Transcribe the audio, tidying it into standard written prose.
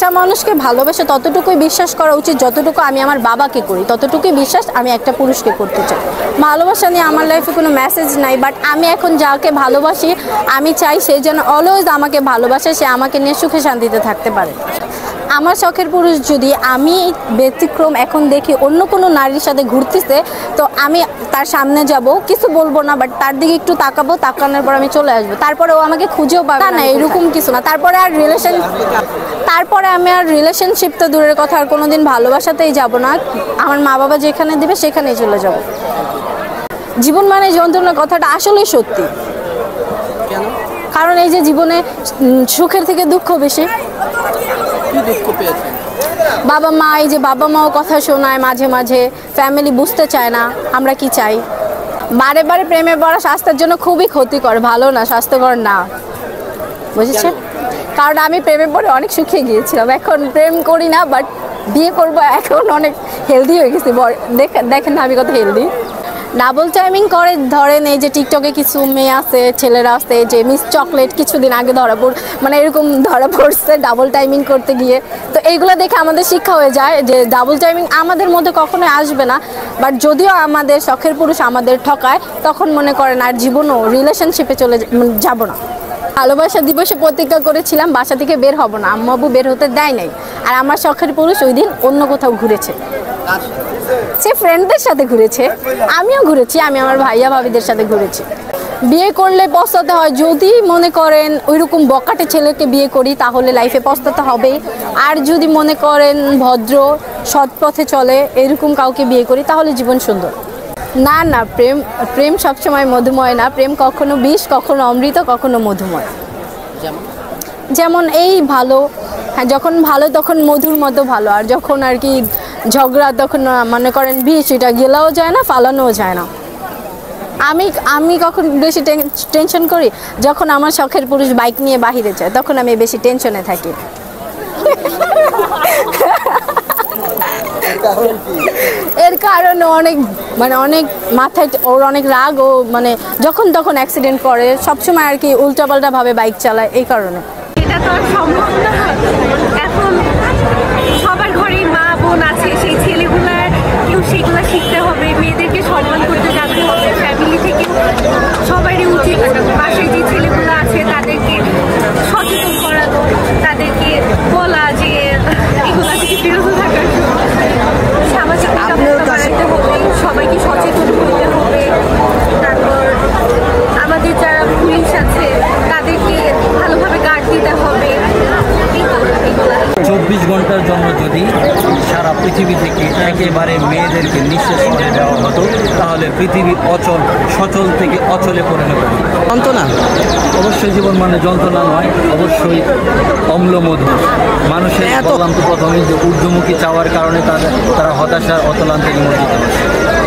একটা মানুষকে ভালোবেসে ততটুকুই বিশ্বাস করা উচিত যতটুকু আমি আমার বাবাকে করি, ততটুকুই বিশ্বাস আমি একটা পুরুষকে করতে চাই। ভালোবাসা নিয়ে আমার লাইফে কোনো মেসেজ নাই, বাট আমি এখন যাকে ভালোবাসি আমি চাই সে যেন অলওয়েজ আমাকে ভালোবাসে, সে আমাকে নিয়ে সুখে শান্তিতে থাকতে পারে। আমার শখের পুরুষ যদি আমি ব্যতিক্রম এখন দেখি অন্য কোনো নারীর সাথে ঘুরতেছে, তো আমি তার সামনে যাব, কিছু বলবো না, বাট তার দিকে একটু তাকাবো, তাকানোর পর আমি চলে আসবো, তারপরে ও আমাকে খুঁজেও পাবে না, এরকম কিছু না। তারপরে আমি আর রিলেশনশিপ তো দূরের কথা, আর কোনোদিন ভালোবাসাতেই যাব না। আমার মা বাবা যেখানে দিবে সেখানেই চলে যাব। জীবন মানে যন্ত্রণার কথাটা আসলেই সত্যি, কারণ এই যে জীবনে সুখের থেকে দুঃখ বেশি। বাবা মা, এই যে বাবা মাও কথা শোনায় মাঝে মাঝে, ফ্যামিলি বুঝতে চায় না আমরা কি চাই। বারে বারে প্রেমে পড়া স্বাস্থ্যের জন্য খুবই ক্ষতিকর, ভালো না, স্বাস্থ্যকর না, বুঝেছেন? কারণ আমি প্রেমে পড়ে অনেক সুখে গিয়েছিলাম, এখন প্রেম করি না, বাট বিয়ে করবো, এখন অনেক হেলদি হয়ে গেছি। দেখেন না আমি কত হেলদি। ডাবল টাইমিং করে, ধরেন এই যে টিকটকে কিছু মেয়ে আছে, ছেলেরা আছে, যে মিস চকলেট কিছুদিন আগে মানে এরকম ধরা পড়ছে ডাবল টাইমিং করতে গিয়ে। তো এইগুলো দেখে আমাদের শিক্ষা হয়ে যায় যে ডাবল টাইমিং আমাদের মধ্যে কখনোই আসবে না। বাট যদিও আমাদের শখের পুরুষ আমাদের ঠকায়, তখন মনে করেন আর জীবনও রিলেশনশিপে চলে যাব না। ভালোবাসা দিবসে প্রতিজ্ঞা করেছিলাম বাসা থেকে বের হব না, আম্মু আব্বু বের হতে দেয় নাই। আর আমার শখের পুরুষ ওই দিন অন্য কোথাও ঘুরেছে, সে ফ্রেন্ডদের সাথে ঘুরেছে, আমিও ঘুরেছি, আমি আমার ভাইয়া ভাবিদের সাথে ঘুরেছি। বিয়ে করলে পস্তাতে হয়, যদি মনে করেন ওইরকম বকাটে ছেলেকে বিয়ে করি তাহলে লাইফে পস্তাতে হবে। আর যদি মনে করেন ভদ্র সৎ পথে চলে এরকম কাউকে বিয়ে করি তাহলে জীবন সুন্দর। না না, প্রেম সবসময় মধুময় না, প্রেম কখনো বিষ, কখনো অমৃত, কখনো মধুময়। যেমন এই ভালো, হ্যাঁ, যখন ভালো তখন মধুর মতো ভালো, আর যখন আর কি ঝগড়া তখন মনে করেন বিষ, এটা গেলাও যায় না, ফালানোও যায় না। আমি কখন বেশি টেনশন করি যখন আমার শখের পুরুষ বাইক নিয়ে বাহিরে যায়, তখন আমি বেশি টেনশনে থাকি। এর কারণ অনেক মাথায় ওর অনেক রাগ, ও মানে যখন তখন অ্যাক্সিডেন্ট করে, সবসময় আর কি উল্টাপাল্টা ভাবে বাইক চালায়, এই কারণে। এটা তো আর সম্ভব না। এখন সবার ঘরেই মা বোন আছে, সেই ছেলেগুলার কেউ সেগুলা শিখতে হবে, মেয়েদেরকে সম্মান করতে জানতে হবে। ফ্যামিলি থেকে সবারই উচিত পাশে যে ছেলেগুলো আছে তাদেরকে সচেতন করানো, তাদেরকে বলা যে এগুলা থেকে বিরত থাকার জন্য। সামাজিক নিরাপত্তা বাড়াইতে হবে, সবাইকে সচেতন করতে হবে। তারপর আমাদের যারা পুলিশ আছে তাদেরকে ভালোভাবে গার্ড দিতে হবে। 24 ঘন্টার জন্য যদি সারা পৃথিবী থেকে একেবারে মেয়েদেরকে নিঃশেষ করে দেওয়া হতো, তাহলে পৃথিবী সচল থেকে অচলে পরিণত হবে। যন্ত্রণা অবশ্যই জীবন মানে যন্ত্রণা নয়, অবশ্যই অম্লমধু। মানুষের বললাম তো প্রথমেই যে ঊর্ধ্বমুখী চাওয়ার কারণে তারা হতাশার অতলান্তে নিমজ্জিত হয়।